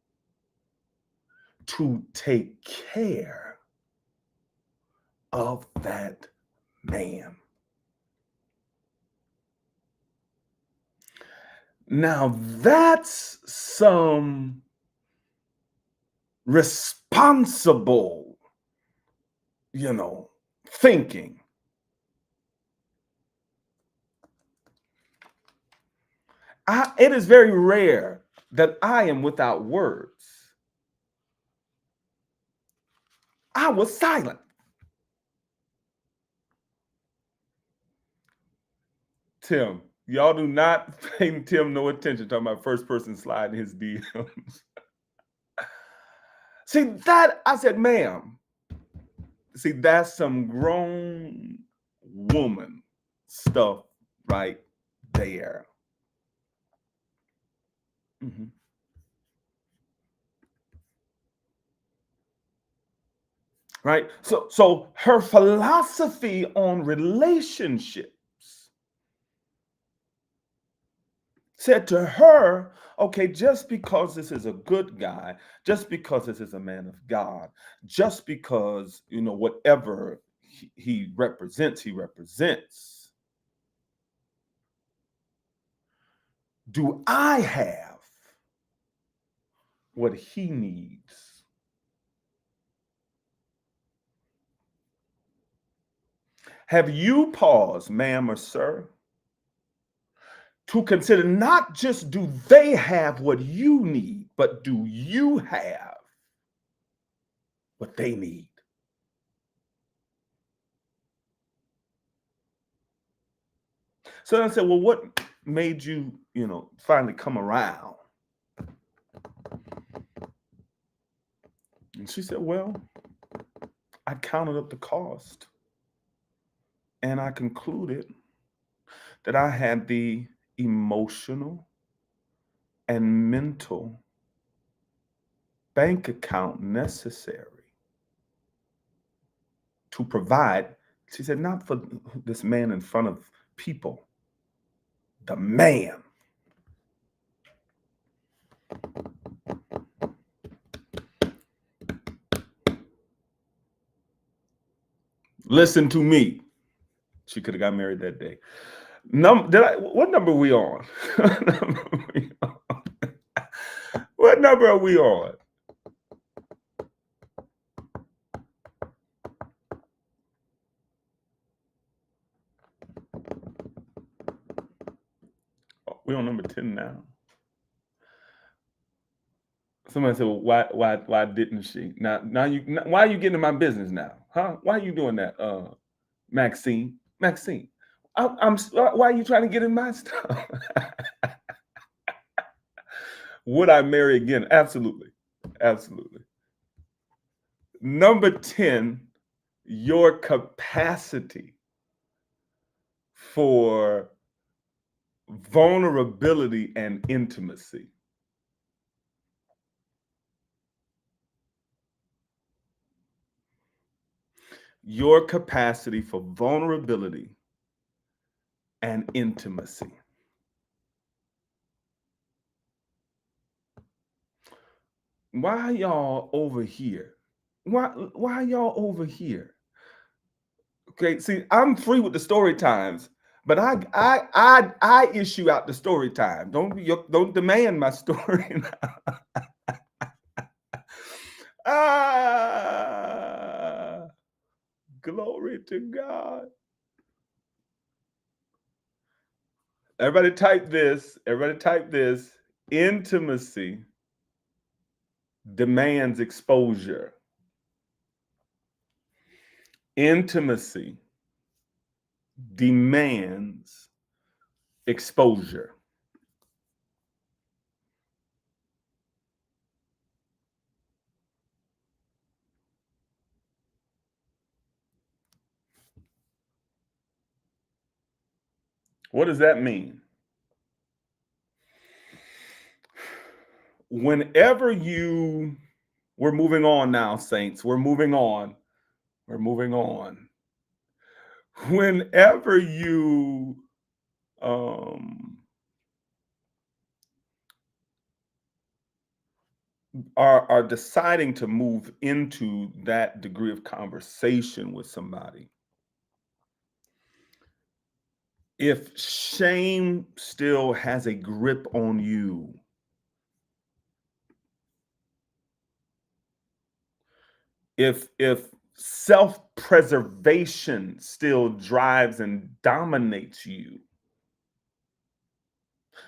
to take care of that man? Now that's some responsible, thinking. It is very rare that I am without words. I was silent. Tim, y'all do not pay Tim no attention talking about first person sliding his DMs. See, that, I said, ma'am, see, that's some grown woman stuff right there. Mm-hmm. Right? So her philosophy on relationships said to her, okay, just because this is a good guy, just because this is a man of God, just because, whatever he represents, do I have what he needs? Have you paused, ma'am or sir, to consider not just do they have what you need, but do you have what they need? So I said, well, what made you, finally come around? And she said, well, I counted up the cost and I concluded that I had the emotional and mental bank account necessary to provide. She said, not for this man in front of people, the man. Listen to me. She could have got married that day. What number are we on? What number are we on? We're on number 10 now. Somebody said, well, why didn't she? Why are you getting in my business now? Huh? Why are you doing that, Maxine? Why are you trying to get in my stuff? Would I marry again? Absolutely. Absolutely. Number 10, your capacity for vulnerability and intimacy. Your capacity for vulnerability and intimacy. Why are y'all over here? Why are y'all over here? Okay, see, I'm free with the story times, but I issue out the story time. Don't demand my story. Glory to God. Everybody type this. Everybody type this. Intimacy demands exposure. Intimacy demands exposure. What does that mean? Whenever we're moving on now, saints, we're moving on. We're moving on. Whenever you are deciding to move into that degree of conversation with somebody, if shame still has a grip on you, if self-preservation still drives and dominates you,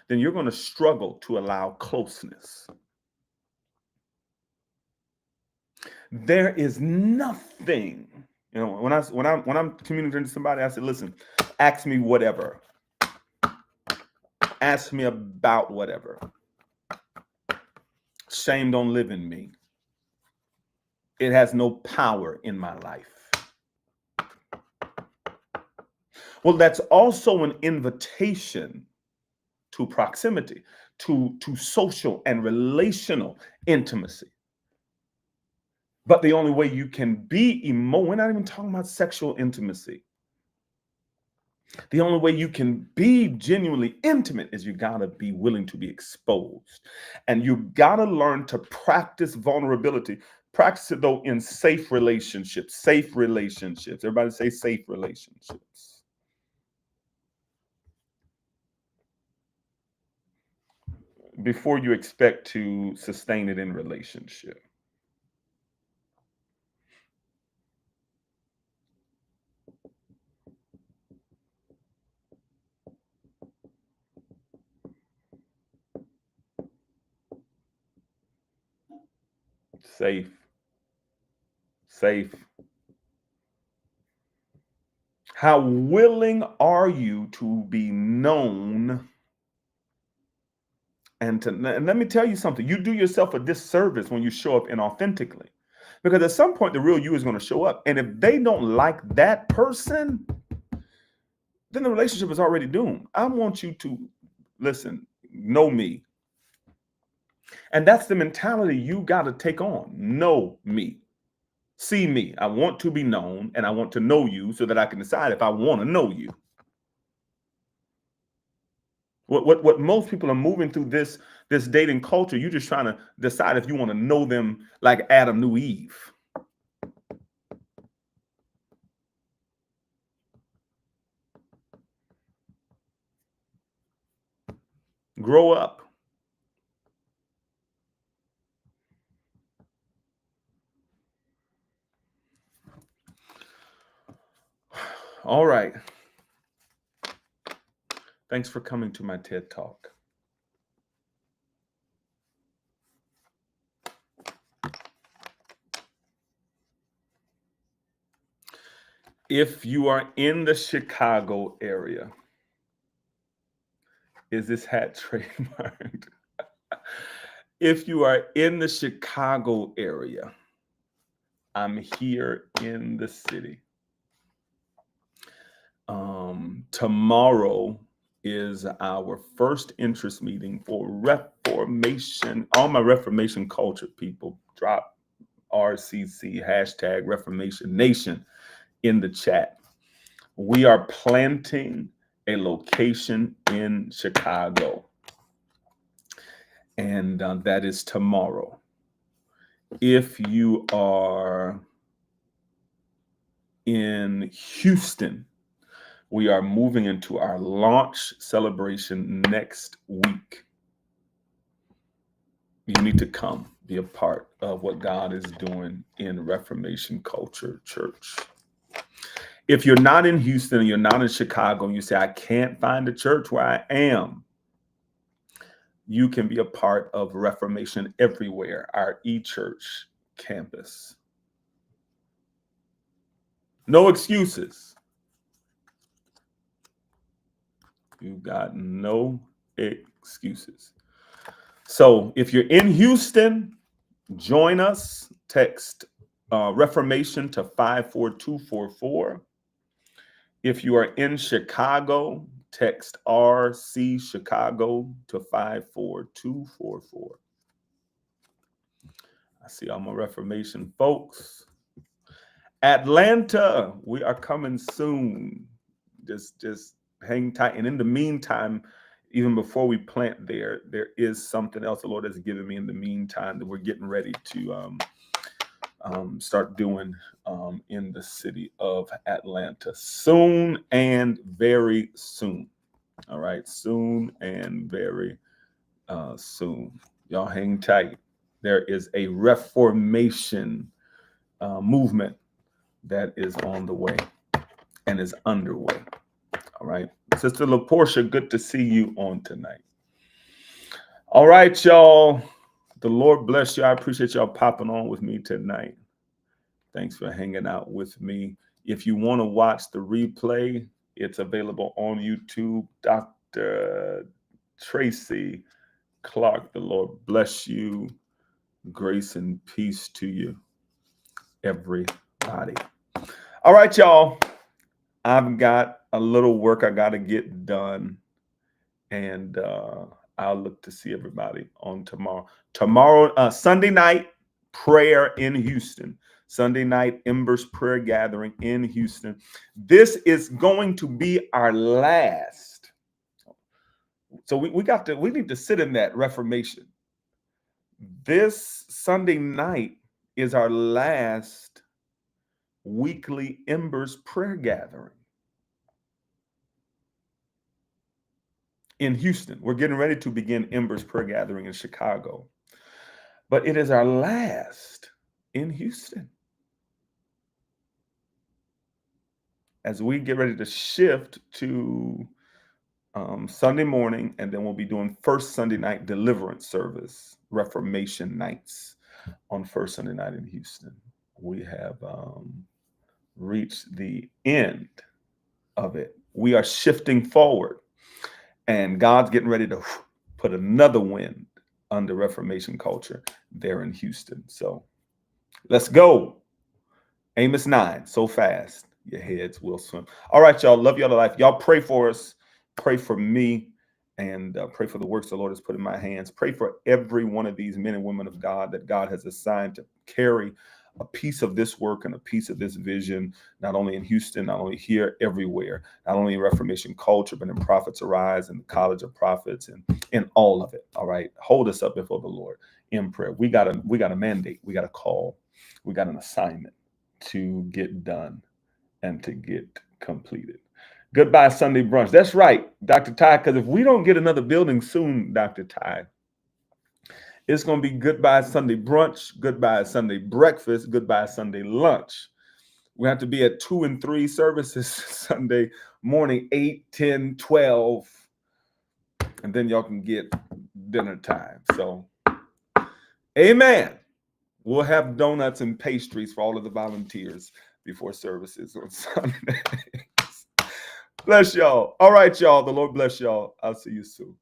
then you're going to struggle to allow closeness. There is nothing, when I'm communicating to somebody, I said, listen, ask me whatever. Ask me about whatever. Shame don't live in me. It has no power in my life. Well, that's also an invitation to proximity, to social and relational intimacy. But the only way you can be we're not even talking about sexual intimacy. The only way you can be genuinely intimate is you gotta be willing to be exposed. And you gotta learn to practice vulnerability. Practice it though in safe relationships. Safe relationships. Everybody say safe relationships. Before you expect to sustain it in relationship. Safe. Safe. How willing are you to be known? And let me tell you something, you do yourself a disservice when you show up inauthentically. Because at some point, the real you is going to show up. And if they don't like that person, then the relationship is already doomed. I want you to, listen, know me. And that's the mentality you got to take on. Know me. See me. I want to be known, and I want to know you so that I can decide if I want to know you. What most people are moving through this dating culture, you're just trying to decide if you want to know them like Adam knew Eve. Grow up. All right. Thanks for coming to my TED Talk. If you are in the Chicago area, is this hat trademarked? If you are in the Chicago area, I'm here in the city. Tomorrow is our first interest meeting for Reformation. All my Reformation culture people, drop RCC, hashtag Reformation Nation in the chat. We are planting a location in Chicago, and that is tomorrow. If you are in Houston, we are moving into our launch celebration next week. You need to come be a part of what God is doing in Reformation Culture Church. If you're not in Houston and you're not in Chicago and you say, I can't find a church where I am, you can be a part of Reformation Everywhere, our e-church campus. No excuses. You've got no excuses. So if you're in Houston, join us. Text Reformation to 54244. If you are in Chicago, text RC Chicago to 54244. I see all my Reformation folks. Atlanta, we are coming soon. Just hang tight. And in the meantime, even before we plant there is something else the Lord has given me in the meantime that we're getting ready to start doing in the city of Atlanta soon and very soon. All right, soon and very soon. Y'all hang tight. There is a Reformation movement that is on the way and is underway. All right. Sister LaPortia, good to see you on tonight. All right, y'all. The Lord bless you. I appreciate y'all popping on with me tonight. Thanks for hanging out with me. If you want to watch the replay, it's available on YouTube. Dr. Tracy Clark, the Lord bless you. Grace and peace to you, everybody. All right, y'all. I've got a little work I got to get done, and I'll look to see everybody on tomorrow. Tomorrow, Sunday night, prayer in Houston. Sunday night, Embers Prayer Gathering in Houston. This is going to be our last. So we need to sit in that Reformation. This Sunday night is our last weekly Embers Prayer Gathering in Houston. We're getting ready to begin Embers Prayer Gathering in Chicago, but it is our last in Houston as we get ready to shift to Sunday morning, and then we'll be doing first Sunday night deliverance service, Reformation nights on first Sunday night in Houston. We have reached the end of it. We are shifting forward, and God's getting ready to put another wind under Reformation culture there in Houston. So let's go. Amos 9, so fast, your heads will swim. All right, y'all. Love y'all to life. Y'all pray for us. Pray for me, and pray for the works the Lord has put in my hands. Pray for every one of these men and women of God that God has assigned to carry a piece of this work and a piece of this vision, not only in Houston, not only here, everywhere, not only in Reformation culture, but in ProphetsArise and the College of Prophets and in all of it. All right. Hold us up before the Lord in prayer. We got a mandate. We got a call. We got an assignment to get done and to get completed. Goodbye Sunday brunch. That's right, Dr. Ty, because if we don't get another building soon, Dr. Ty, it's going to be goodbye Sunday brunch, goodbye Sunday breakfast, goodbye Sunday lunch. We have to be at 2 and 3 services Sunday morning, 8, 10, 12. And then y'all can get dinner time. So, amen. We'll have donuts and pastries for all of the volunteers before services on Sunday. Bless y'all. All right, y'all. The Lord bless y'all. I'll see you soon.